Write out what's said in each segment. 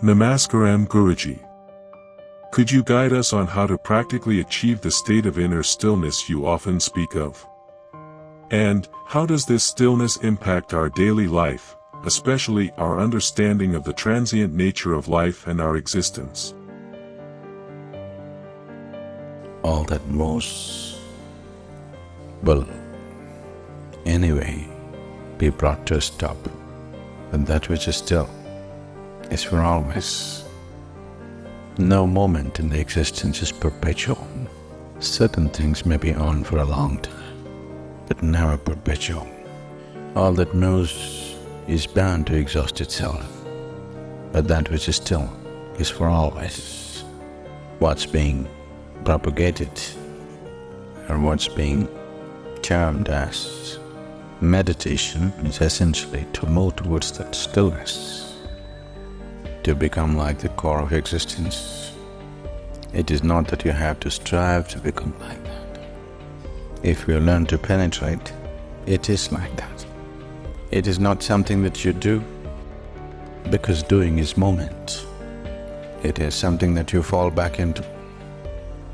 Namaskaram Guruji. Could you guide us on how to practically achieve the state of inner stillness you often speak of? And how does this stillness impact our daily life, especially our understanding of the transient nature of life and our existence? All that moves will anyway be brought to a stop, but that which is still is for always. No moment in the existence is perpetual. Certain things may be on for a long time, but never perpetual. All that moves is bound to exhaust itself, but that which is still is for always. What's being propagated, or what's being termed as meditation, is essentially to move towards that stillness, to become like the core of existence. It is not that you have to strive to become like that. If you learn to penetrate, it is like that. It is not something that you do, because doing is moment. It is something that you fall back into,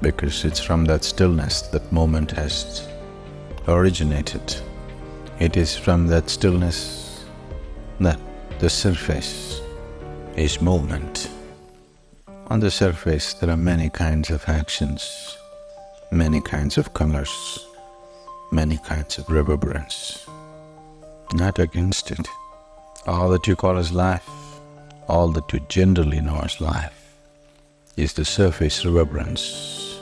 because it's from that stillness that moment has originated. It is from that stillness that the surface is movement. On the surface there are many kinds of actions, many kinds of colors, many kinds of reverberance. Not against it. All that you call as life, all that you generally know as life, is the surface reverberance.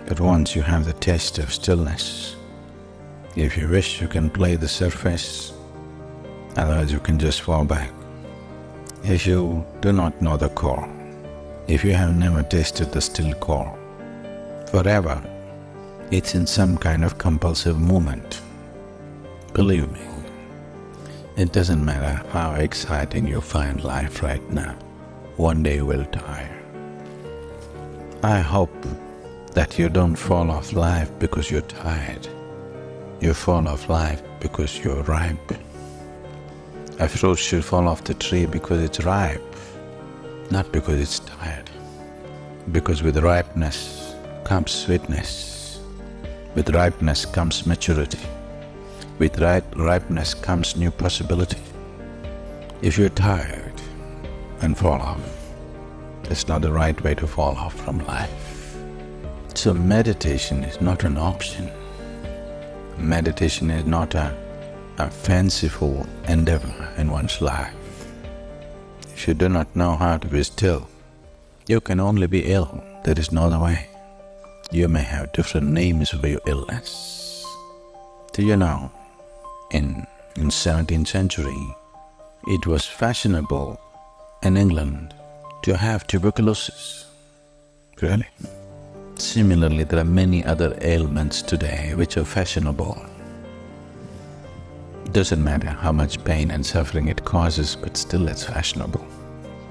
But once you have the taste of stillness, if you wish you can play the surface, otherwise you can just fall back. If you do not know the core, if you have never tasted the still core, forever it's in some kind of compulsive movement. Believe me, it doesn't matter how exciting you find life right now, one day you will tire. I hope that you don't fall off life because you're tired. You fall off life because you're ripe. A fruit should fall off the tree because it's ripe, not because it's tired. Because with ripeness comes sweetness, with ripeness comes maturity, with ripeness comes new possibility. If you're tired and fall off, it's not the right way to fall off from life. So meditation is not an option. Meditation is not a fanciful endeavor in one's life. If you do not know how to be still, you can only be ill. There is no other way. You may have different names for your illness. Do you know, in 17th century, it was fashionable in England to have tuberculosis. Really? Similarly, there are many other ailments today which are fashionable. Doesn't matter how much pain and suffering it causes, but still it's fashionable.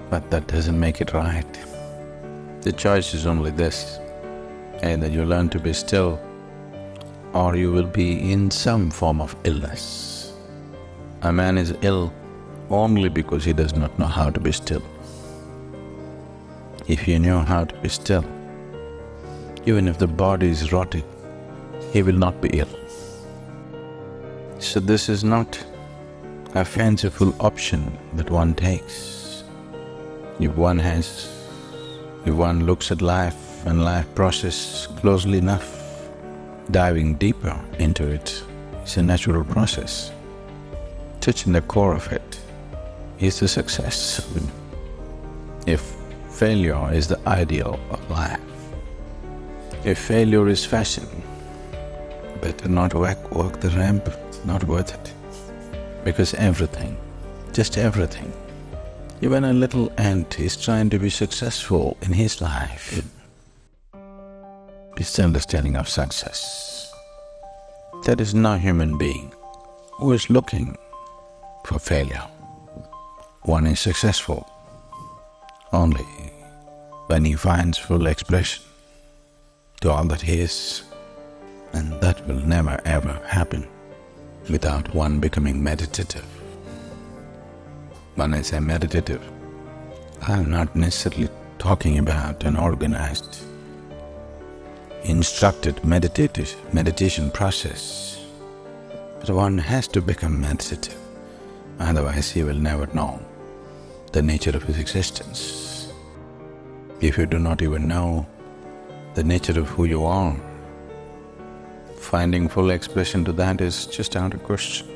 But that doesn't make it right. The choice is only this: either you learn to be still, or you will be in some form of illness. A man is ill only because he does not know how to be still. If he knew how to be still, even if the body is rotting, he will not be ill. So this is not a fanciful option that one takes. If one looks at life and life process closely enough, diving deeper into it is a natural process. Touching the core of it is the success. If failure is the ideal of life, if failure is fashion, better not walk the ramp, not worth it. Because everything, just everything, even a little ant is trying to be successful in his life. It's the understanding of success. There is no human being who is looking for failure. One is successful only when he finds full expression to all that he is, and that will never ever happen without one becoming meditative. When I say meditative, I'm not necessarily talking about an organized, instructed meditation process, but one has to become meditative, otherwise he will never know the nature of his existence. If you do not even know the nature of who you are, finding full expression to that is just out of question.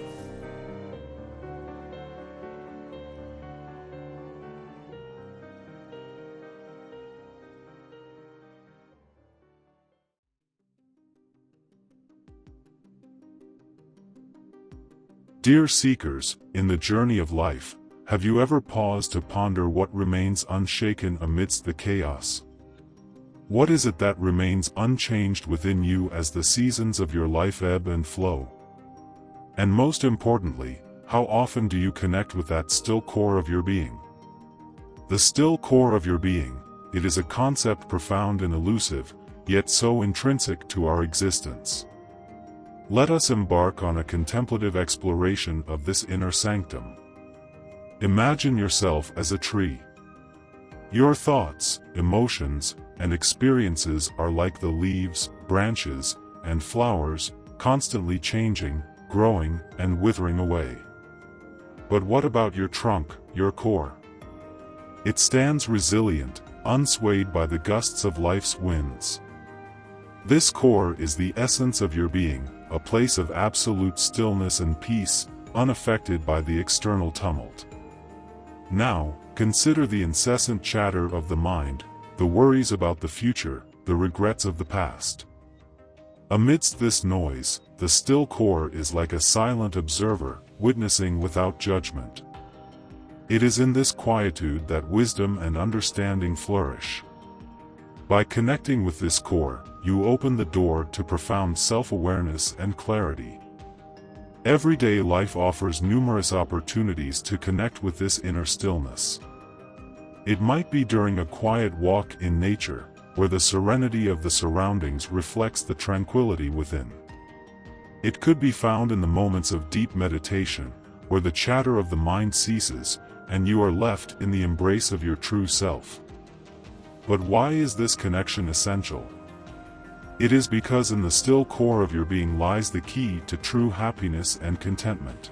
Dear seekers, in the journey of life, have you ever paused to ponder what remains unshaken amidst the chaos? What is it that remains unchanged within you as the seasons of your life ebb and flow? And most importantly, how often do you connect with that still core of your being? The still core of your being, it is a concept profound and elusive, yet so intrinsic to our existence. Let us embark on a contemplative exploration of this inner sanctum. Imagine yourself as a tree. Your thoughts, emotions, and experiences are like the leaves, branches, and flowers, constantly changing, growing, and withering away. But what about your trunk, your core? It stands resilient, unswayed by the gusts of life's winds. This core is the essence of your being, a place of absolute stillness and peace, unaffected by the external tumult. Now, consider the incessant chatter of the mind, the worries about the future, the regrets of the past. Amidst this noise, the still core is like a silent observer, witnessing without judgment. It is in this quietude that wisdom and understanding flourish. By connecting with this core, you open the door to profound self-awareness and clarity. Everyday life offers numerous opportunities to connect with this inner stillness. It might be during a quiet walk in nature, where the serenity of the surroundings reflects the tranquility within. It could be found in the moments of deep meditation, where the chatter of the mind ceases, and you are left in the embrace of your true self. But why is this connection essential? It is because in the still core of your being lies the key to true happiness and contentment.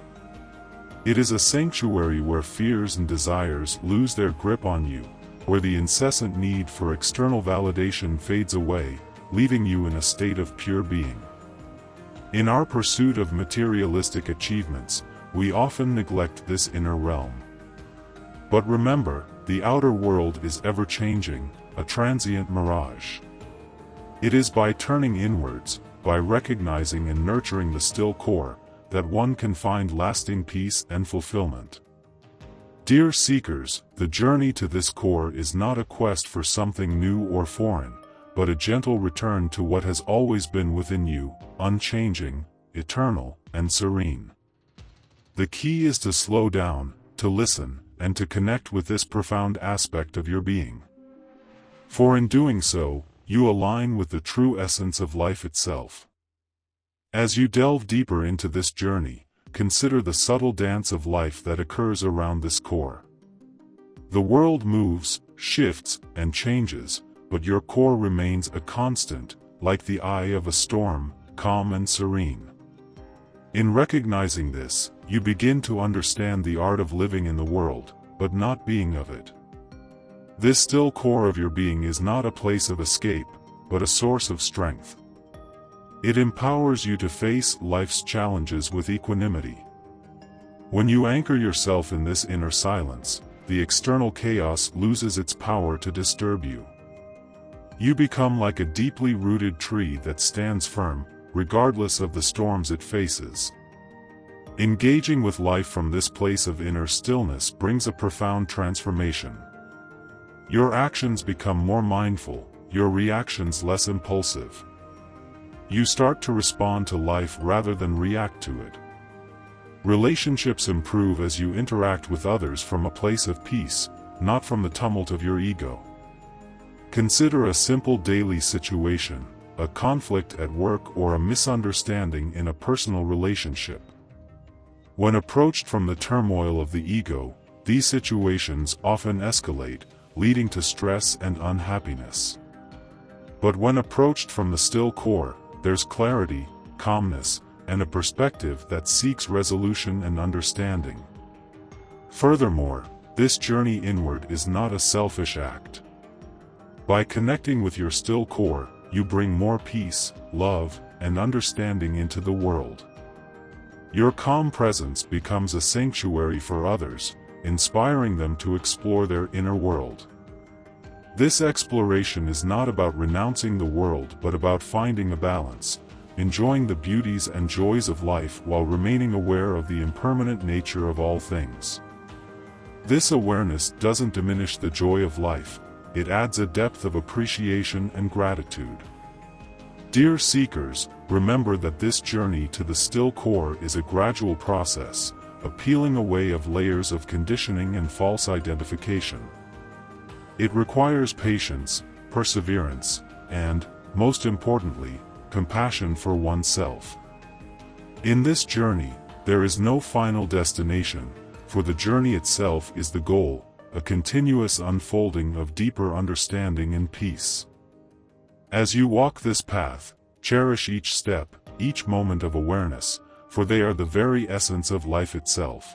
It is a sanctuary where fears and desires lose their grip on you, where the incessant need for external validation fades away, leaving you in a state of pure being. In our pursuit of materialistic achievements, we often neglect this inner realm. But remember, the outer world is ever-changing, a transient mirage. It is by turning inwards, by recognizing and nurturing the still core, that one can find lasting peace and fulfillment. Dear seekers, the journey to this core is not a quest for something new or foreign, but a gentle return to what has always been within you, unchanging, eternal, and serene. The key is to slow down, to listen, and to connect with this profound aspect of your being. For in doing so, you align with the true essence of life itself. As you delve deeper into this journey, consider the subtle dance of life that occurs around this core. The world moves, shifts, and changes, but your core remains a constant, like the eye of a storm, calm and serene. In recognizing this, you begin to understand the art of living in the world, but not being of it. This still core of your being is not a place of escape, but a source of strength. It empowers you to face life's challenges with equanimity. When you anchor yourself in this inner silence, the external chaos loses its power to disturb you. You become like a deeply rooted tree that stands firm, regardless of the storms it faces. Engaging with life from this place of inner stillness brings a profound transformation. Your actions become more mindful, your reactions less impulsive. You start to respond to life rather than react to it. Relationships improve as you interact with others from a place of peace, not from the tumult of your ego. Consider a simple daily situation, a conflict at work or a misunderstanding in a personal relationship. When approached from the turmoil of the ego, these situations often escalate, leading to stress and unhappiness. But when approached from the still core, there's clarity, calmness, and a perspective that seeks resolution and understanding. Furthermore, this journey inward is not a selfish act. By connecting with your still core, you bring more peace, love, and understanding into the world. Your calm presence becomes a sanctuary for others, inspiring them to explore their inner world. This exploration is not about renouncing the world but about finding a balance, enjoying the beauties and joys of life while remaining aware of the impermanent nature of all things. This awareness doesn't diminish the joy of life, it adds a depth of appreciation and gratitude. Dear seekers, remember that this journey to the still core is a gradual process, a peeling away of layers of conditioning and false identification. It requires patience, perseverance, and, most importantly, compassion for oneself. In this journey, there is no final destination, for the journey itself is the goal, a continuous unfolding of deeper understanding and peace. As you walk this path, cherish each step, each moment of awareness, for they are the very essence of life itself.